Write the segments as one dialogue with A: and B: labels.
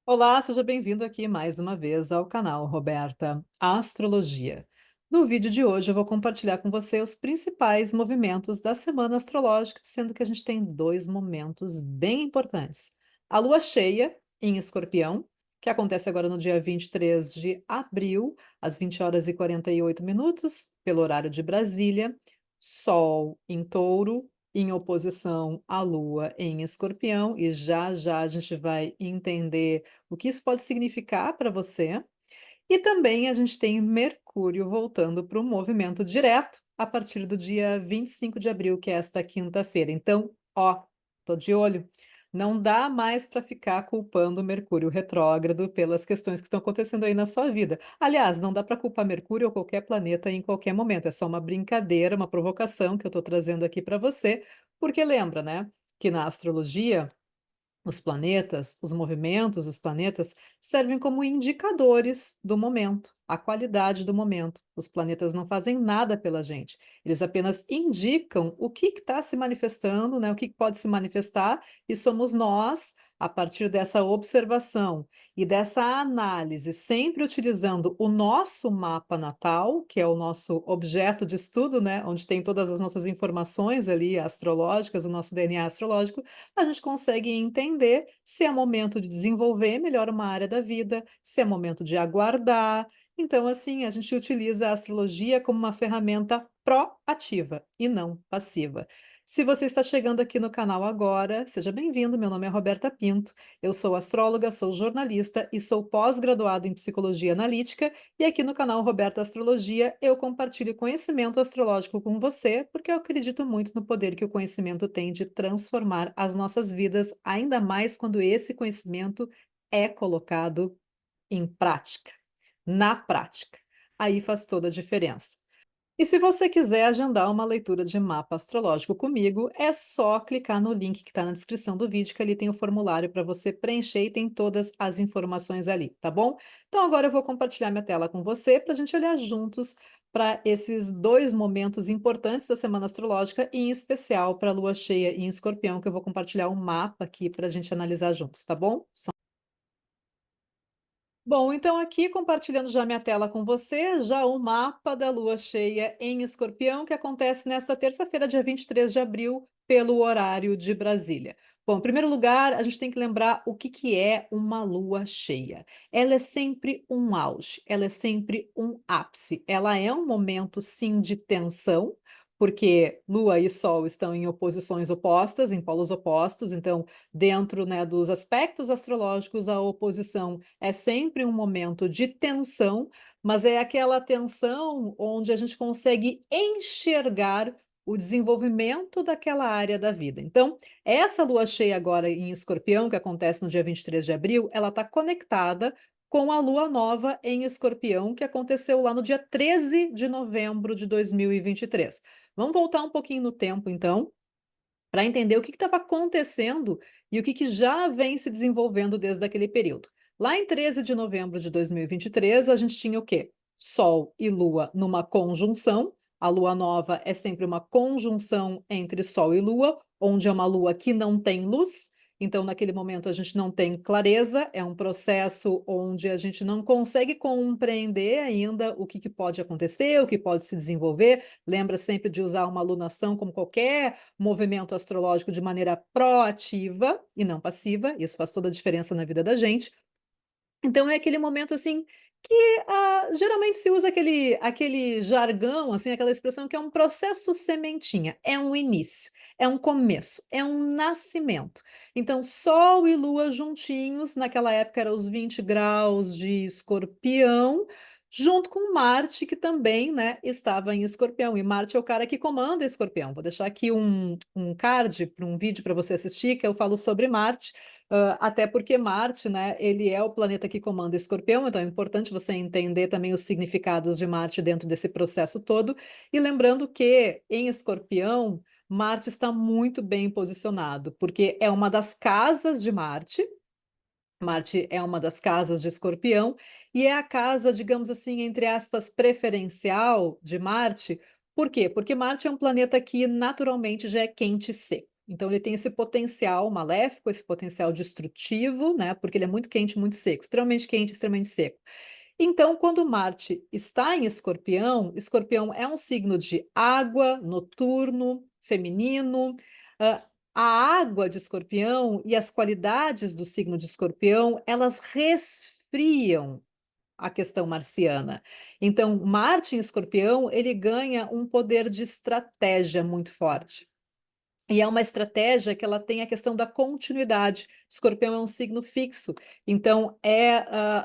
A: Olá, seja bem-vindo aqui mais uma vez ao canal Roberta Astrologia. No vídeo de hoje eu vou compartilhar com você os principais movimentos da semana astrológica, sendo que a gente tem dois momentos bem importantes. A lua cheia em Escorpião, que acontece agora no dia 23 de abril, às 20 horas e 48 minutos, pelo horário de Brasília. Sol em Touro, em oposição à Lua em Escorpião, e já já a gente vai entender o que isso pode significar para você. E também a gente tem Mercúrio voltando para o movimento direto a partir do dia 25 de abril, que é esta quinta-feira. Então, ó, tô de olho. Não dá mais para ficar culpando o Mercúrio retrógrado pelas questões que estão acontecendo aí na sua vida. Aliás, não dá para culpar Mercúrio ou qualquer planeta em qualquer momento. É só uma brincadeira, uma provocação que eu estou trazendo aqui para você, porque lembra, né, que na astrologia os planetas, os movimentos dos planetas servem como indicadores do momento, a qualidade do momento. Os planetas não fazem nada pela gente, eles apenas indicam o que está se manifestando, né, o que pode se manifestar, e somos nós, a partir dessa observação e dessa análise, sempre utilizando o nosso mapa natal, que é o nosso objeto de estudo, né, onde tem todas as nossas informações ali astrológicas, o nosso DNA astrológico, a gente consegue entender se é momento de desenvolver melhor uma área da vida, se é momento de aguardar. Então, assim, a gente utiliza a astrologia como uma ferramenta proativa e não passiva. Se você está chegando aqui no canal agora, seja bem-vindo. Meu nome é Roberta Pinto, eu sou astróloga, sou jornalista e sou pós-graduada em psicologia analítica. E aqui no canal Roberta Astrologia eu compartilho conhecimento astrológico com você, porque eu acredito muito no poder que o conhecimento tem de transformar as nossas vidas, ainda mais quando esse conhecimento é colocado em prática, na prática. Aí faz toda a diferença. E se você quiser agendar uma leitura de mapa astrológico comigo, é só clicar no link que está na descrição do vídeo, que ali tem o formulário para você preencher e tem todas as informações ali, tá bom? Então agora eu vou compartilhar minha tela com você para a gente olhar juntos para esses dois momentos importantes da semana astrológica, e em especial para a lua cheia em Escorpião, que eu vou compartilhar um mapa aqui para a gente analisar juntos, tá bom? Bom, então aqui compartilhando já minha tela com você, já o mapa da lua cheia em Escorpião, que acontece nesta terça-feira, dia 23 de abril, pelo horário de Brasília. Bom, em primeiro lugar, a gente tem que lembrar o que que é uma lua cheia. Ela é sempre um auge, ela é sempre um ápice. Ela é um momento, sim, de tensão, porque Lua e Sol estão em oposições opostas, em polos opostos, então, dentro, né, dos aspectos astrológicos, a oposição é sempre um momento de tensão, mas é aquela tensão onde a gente consegue enxergar o desenvolvimento daquela área da vida. Então, essa lua cheia agora em Escorpião, que acontece no dia 23 de abril, ela está conectada com a lua nova em Escorpião, que aconteceu lá no dia 13 de novembro de 2023. Vamos voltar um pouquinho no tempo, então, para entender o que estava acontecendo e o que já vem se desenvolvendo desde aquele período. Lá em 13 de novembro de 2023, a gente tinha o quê? Sol e Lua numa conjunção. A Lua nova é sempre uma conjunção entre Sol e Lua, onde é uma Lua que não tem luz. Então, naquele momento, a gente não tem clareza, é um processo onde a gente não consegue compreender ainda o que pode acontecer, o que pode se desenvolver. Lembra sempre de usar uma alunação como qualquer movimento astrológico de maneira proativa e não passiva. Isso faz toda a diferença na vida da gente. Então é aquele momento assim que geralmente se usa aquele jargão, assim, aquela expressão que é um processo sementinha, é um início, é um começo, é um nascimento. Então, Sol e Lua juntinhos, naquela época era os 20 graus de Escorpião, junto com Marte, que também, né, estava em Escorpião. E Marte é o cara que comanda Escorpião. Vou deixar aqui um card para um vídeo para você assistir, que eu falo sobre Marte. Até porque Marte, né, ele é o planeta que comanda Escorpião, então é importante você entender também os significados de Marte dentro desse processo todo. E lembrando que em Escorpião, Marte está muito bem posicionado, porque é uma das casas de Marte. Marte é uma das casas de Escorpião e é a casa, digamos assim, entre aspas, preferencial de Marte. Por quê? Porque Marte é um planeta que naturalmente já é quente e seco. Então, ele tem esse potencial maléfico, esse potencial destrutivo, né? Porque ele é muito quente, muito seco, extremamente quente, extremamente seco. Então, quando Marte está em Escorpião, Escorpião é um signo de água, noturno, feminino. ah, a água de Escorpião e as qualidades do signo de Escorpião, elas resfriam a questão marciana. Então, Marte em Escorpião, ele ganha um poder de estratégia muito forte. E é uma estratégia que ela tem a questão da continuidade. Escorpião é um signo fixo, então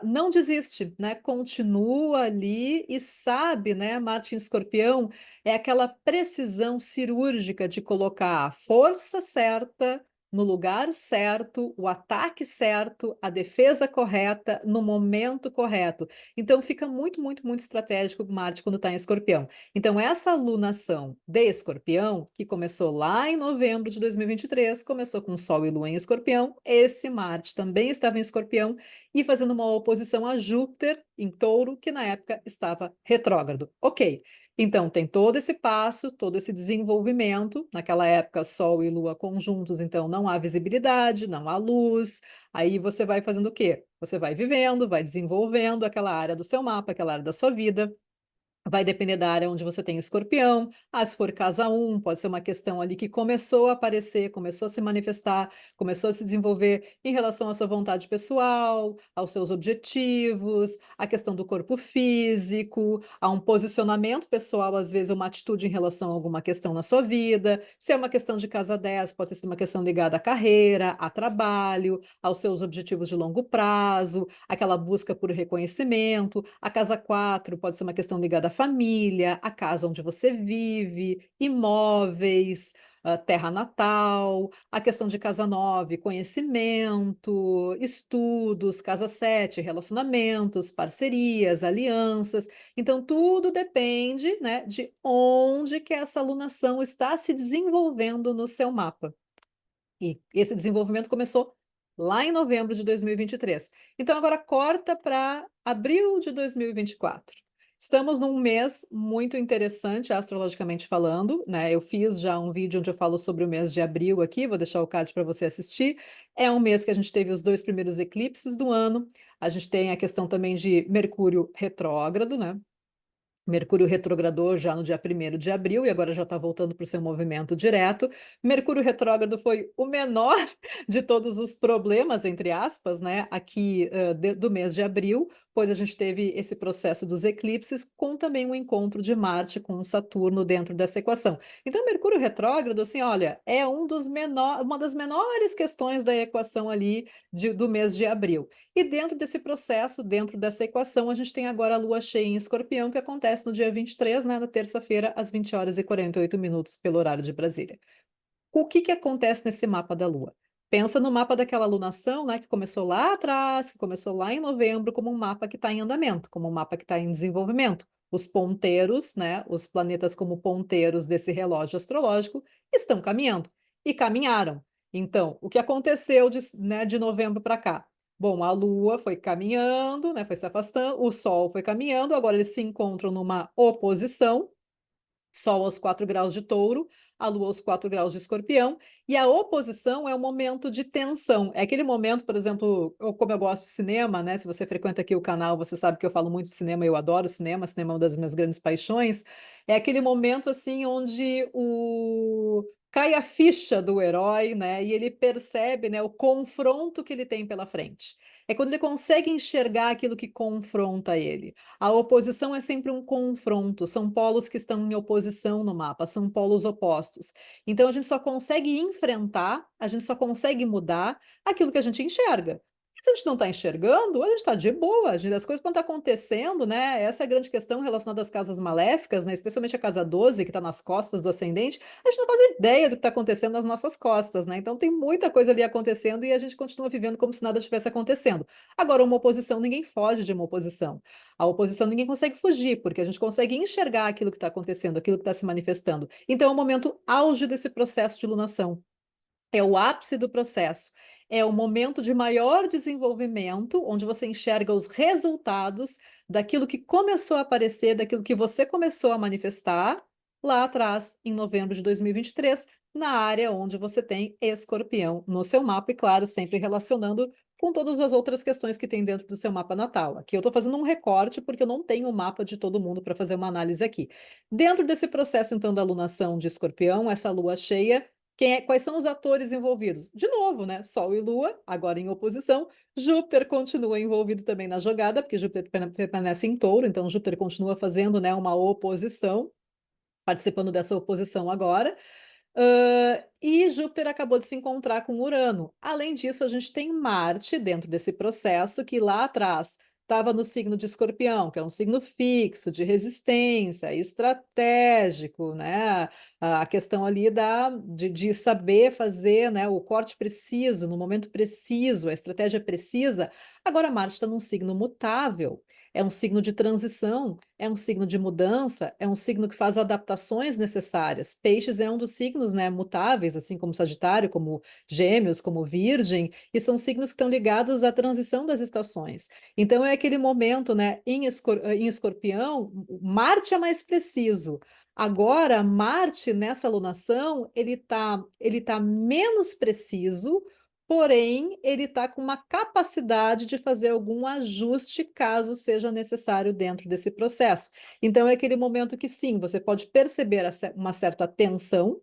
A: não desiste, né? Continua ali e sabe, né? Marte em Escorpião é aquela precisão cirúrgica de colocar a força certa no lugar certo, o ataque certo, a defesa correta, no momento correto. Então fica muito, muito, muito estratégico o Marte quando está em Escorpião. Então, essa alunação de Escorpião, que começou lá em novembro de 2023, começou com Sol e Lua em Escorpião, esse Marte também estava em Escorpião e fazendo uma oposição a Júpiter em Touro, que na época estava retrógrado. Ok. Então, tem todo esse passo, todo esse desenvolvimento. Naquela época, Sol e Lua conjuntos, então não há visibilidade, não há luz. Aí você vai fazendo o quê? Você vai vivendo, vai desenvolvendo aquela área do seu mapa, aquela área da sua vida. Vai depender da área onde você tem escorpião. Ah, se for casa um, pode ser uma questão ali que começou a aparecer, começou a se manifestar, começou a se desenvolver em relação à sua vontade pessoal, aos seus objetivos, a questão do corpo físico, a um posicionamento pessoal, às vezes uma atitude em relação a alguma questão na sua vida. Se é uma questão de casa 10, pode ser uma questão ligada à carreira, a trabalho, aos seus objetivos de longo prazo, aquela busca por reconhecimento. A casa 4 pode ser uma questão ligada à família, a casa onde você vive, imóveis, terra natal, a questão de casa 9, conhecimento, estudos, casa 7, relacionamentos, parcerias, alianças. Então, tudo depende, né, de onde que essa alunação está se desenvolvendo no seu mapa. E esse desenvolvimento começou lá em novembro de 2023. Então, agora corta para abril de 2024. Estamos num mês muito interessante, astrologicamente falando, né? Eu fiz já um vídeo onde eu falo sobre o mês de abril aqui, vou deixar o card para você assistir. É um mês que a gente teve os 2 primeiros eclipses do ano. A gente tem a questão também de Mercúrio retrógrado, né? Mercúrio retrogradou já no dia 1º de abril e agora já está voltando para o seu movimento direto. Mercúrio retrógrado foi o menor de todos os problemas, entre aspas, né, aqui do mês de abril, pois a gente teve esse processo dos eclipses com também o encontro de Marte com Saturno dentro dessa equação. Então, Mercúrio retrógrado, assim, olha, é uma das menores questões da equação ali do mês de abril. E dentro desse processo, dentro dessa equação, a gente tem agora a lua cheia em Escorpião, que acontece no dia 23, né, na terça-feira, às 20 horas e 48 minutos, pelo horário de Brasília. O que que acontece nesse mapa da lua? Pensa no mapa daquela alunação, né, que começou lá atrás, que começou lá em novembro, como um mapa que está em andamento, como um mapa que está em desenvolvimento. Os ponteiros, né, os planetas como ponteiros desse relógio astrológico, estão caminhando e caminharam. Então, o que aconteceu de novembro para cá? Bom, a Lua foi caminhando, né, foi se afastando, o Sol foi caminhando, agora eles se encontram numa oposição, Sol aos 4 graus de Touro, a Lua aos 4 graus de Escorpião, e a oposição é um momento de tensão. É aquele momento, por exemplo, como eu gosto de cinema, né? Se você frequenta aqui o canal, você sabe que eu falo muito de cinema, eu adoro cinema, cinema é uma das minhas grandes paixões. É aquele momento assim onde o cai a ficha do herói, né? E ele percebe, né, o confronto que ele tem pela frente. É quando ele consegue enxergar aquilo que confronta ele. A oposição é sempre um confronto, são polos que estão em oposição no mapa, são polos opostos. Então a gente só consegue enfrentar, a gente só consegue mudar aquilo que a gente enxerga. Se a gente não está enxergando, a gente está de boa, as coisas vão estar acontecendo, né? Essa é a grande questão relacionada às casas maléficas, né? Especialmente a casa 12, que está nas costas do ascendente, a gente não faz ideia do que está acontecendo nas nossas costas, né? Então tem muita coisa ali acontecendo e a gente continua vivendo como se nada estivesse acontecendo. Agora, uma oposição, ninguém foge de uma oposição. A oposição ninguém consegue fugir, porque a gente consegue enxergar aquilo que está acontecendo, aquilo que está se manifestando. Então, é o momento auge desse processo de lunação. É o ápice do processo. É o momento de maior desenvolvimento, onde você enxerga os resultados daquilo que começou a aparecer, daquilo que você começou a manifestar lá atrás, em novembro de 2023, na área onde você tem Escorpião no seu mapa, e claro, sempre relacionando com todas as outras questões que tem dentro do seu mapa natal. Aqui eu estou fazendo um recorte porque eu não tenho o mapa de todo mundo para fazer uma análise aqui. Dentro desse processo, então, da alunação de Escorpião, essa lua cheia, quais são os atores envolvidos? De novo, né? Sol e Lua, agora em oposição. Júpiter continua envolvido também na jogada, porque Júpiter permanece em Touro, então Júpiter continua fazendo, né, uma oposição, participando dessa oposição agora. E Júpiter acabou de se encontrar com Urano. Além disso, a gente tem Marte dentro desse processo, que lá atrás estava no signo de Escorpião, que é um signo fixo, de resistência, estratégico, né? A questão ali de saber fazer, né, o corte preciso, no momento preciso, a estratégia precisa. Agora, Marte está num signo mutável. É um signo de transição, é um signo de mudança, é um signo que faz adaptações necessárias. Peixes é um dos signos, né, mutáveis, assim como Sagitário, como Gêmeos, como Virgem, e são signos que estão ligados à transição das estações. Então é aquele momento, né, em Escorpião, Marte é mais preciso. Agora, Marte, nessa alunação, ele tá menos preciso, porém, ele está com uma capacidade de fazer algum ajuste caso seja necessário dentro desse processo. Então, é aquele momento que sim, você pode perceber uma certa tensão,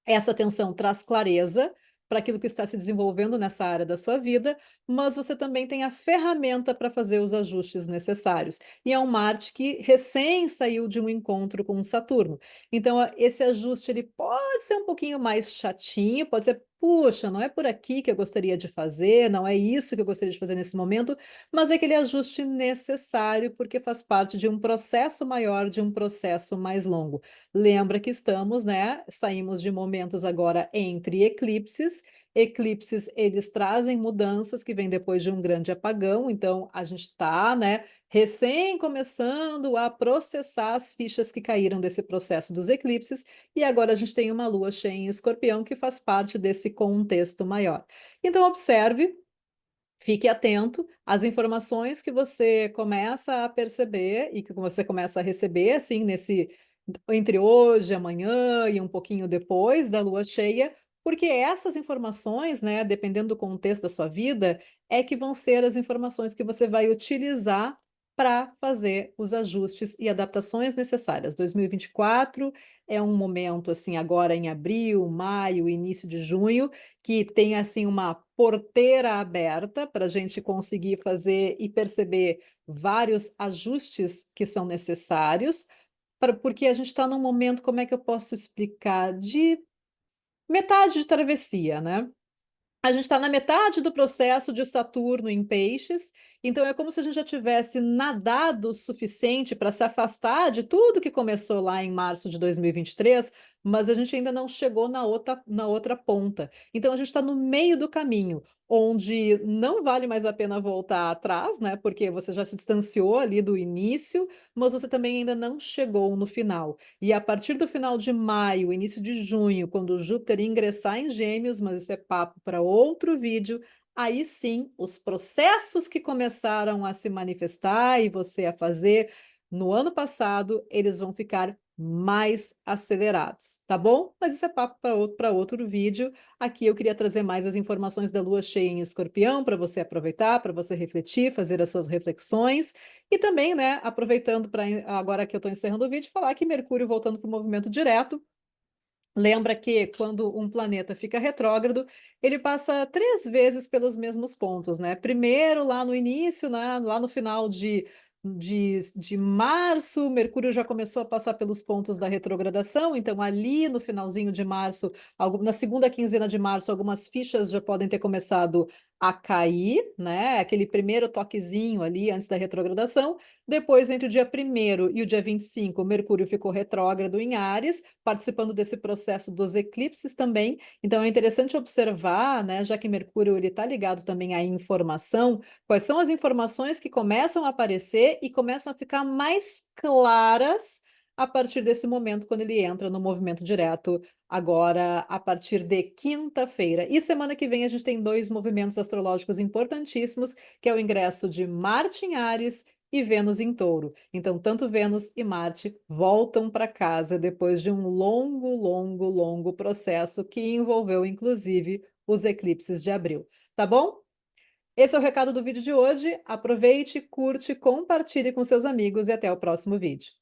A: essa tensão traz clareza para aquilo que está se desenvolvendo nessa área da sua vida, mas você também tem a ferramenta para fazer os ajustes necessários. E é um Marte que recém saiu de um encontro com Saturno. Então, esse ajuste ele pode ser um pouquinho mais chatinho, pode ser, puxa, não é por aqui que eu gostaria de fazer, não é isso que eu gostaria de fazer nesse momento, mas é aquele ajuste necessário porque faz parte de um processo maior, de um processo mais longo. Lembra que estamos, né? Saímos de momentos agora entre eclipses. Eclipses, eles trazem mudanças que vêm depois de um grande apagão, então a gente está, né, recém começando a processar as fichas que caíram desse processo dos eclipses, e agora a gente tem uma lua cheia em Escorpião que faz parte desse contexto maior. Então, observe. Fique atento às informações que você começa a perceber e que você começa a receber, assim, entre hoje, amanhã e um pouquinho depois da lua cheia, porque essas informações, né, dependendo do contexto da sua vida, é que vão ser as informações que você vai utilizar para fazer os ajustes e adaptações necessárias. 2024 é um momento, assim, agora em abril, maio, início de junho, que tem assim uma porteira aberta para a gente conseguir fazer e perceber vários ajustes que são necessários, porque a gente está num momento, como é que eu posso explicar, de metade de travessia, né? A gente está na metade do processo de Saturno em Peixes, então é como se a gente já tivesse nadado o suficiente para se afastar de tudo que começou lá em março de 2023, mas a gente ainda não chegou na outra ponta. Então a gente está no meio do caminho, onde não vale mais a pena voltar atrás, né? Porque você já se distanciou ali do início, mas você também ainda não chegou no final. E a partir do final de maio, início de junho, quando Júpiter ingressar em Gêmeos, mas isso é papo para outro vídeo, aí sim, os processos que começaram a se manifestar e você a fazer no ano passado, eles vão ficar mais acelerados, tá bom? Mas isso é papo para outro vídeo. Aqui eu queria trazer mais as informações da lua cheia em Escorpião para você aproveitar, para você refletir, fazer as suas reflexões. E também, né, aproveitando para agora que eu estou encerrando o vídeo, falar que Mercúrio voltando para o movimento direto. Lembra que quando um planeta fica retrógrado, ele passa 3 vezes pelos mesmos pontos, né? Primeiro, lá no início, né? Lá no final de março, Mercúrio já começou a passar pelos pontos da retrogradação, então ali no finalzinho de março, na segunda quinzena de março, algumas fichas já podem ter começado a cair, né? Aquele primeiro toquezinho ali antes da retrogradação. Depois, entre o dia 1º e o dia 25, Mercúrio ficou retrógrado em Áries, participando desse processo dos eclipses também. Então, é interessante observar, né, já que Mercúrio está ligado também à informação, quais são as informações que começam a aparecer e começam a ficar mais claras a partir desse momento, quando ele entra no movimento direto, agora a partir de quinta-feira. E semana que vem a gente tem 2 movimentos astrológicos importantíssimos, que é o ingresso de Marte em Áries e Vênus em Touro. Então, tanto Vênus e Marte voltam para casa depois de um longo, longo, longo processo que envolveu, inclusive, os eclipses de abril. Tá bom? Esse é o recado do vídeo de hoje. Aproveite, curte, compartilhe com seus amigos e até o próximo vídeo.